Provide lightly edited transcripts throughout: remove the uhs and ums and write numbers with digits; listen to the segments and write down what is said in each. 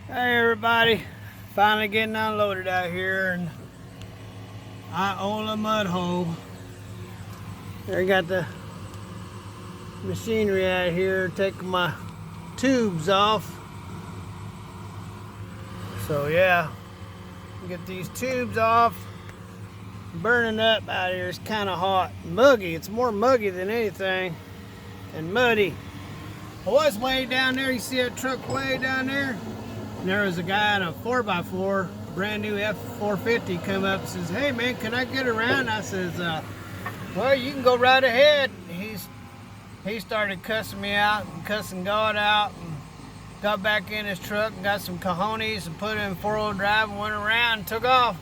Hey everybody, finally getting unloaded out here in Iola mudhole. There, got the machinery out here taking my tubes off. So yeah, get these tubes off. Burning up out here. It's kind of hot, muggy. It's more muggy than anything, and muddy. I was way down there. You see that truck way down there? And there was a guy in a 4x4, brand new F450, come up and says, "Hey man, can I get around?" I says, "Well, you can go right ahead." He started cussing me out and cussing God out, and got back in his truck and got some cojones and put it in 4-wheel drive and went around and took off.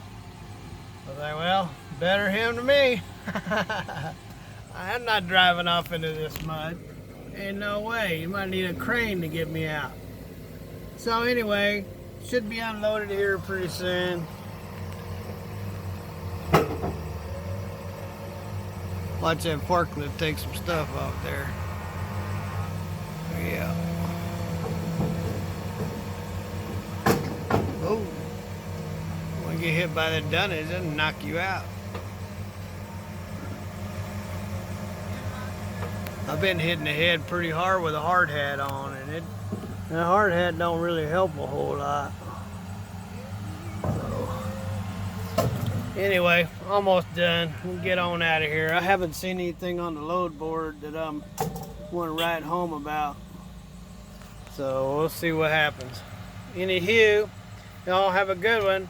I was like, well, better him than me. I'm not driving off into this mud. Ain't no way. You might need a crane to get me out. So anyway, should be unloaded here pretty soon. Watch that forklift take some stuff off there. Yeah. Oh. When you get hit by that dunny, it doesn't knock you out. I've been hitting the head pretty hard with a hard hat on, and the hard hat don't really help a whole lot. So, anyway, almost done. We'll get on out of here. I haven't seen anything on the load board that I want to write home about. So we'll see what happens. Anywho, y'all have a good one.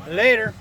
Later.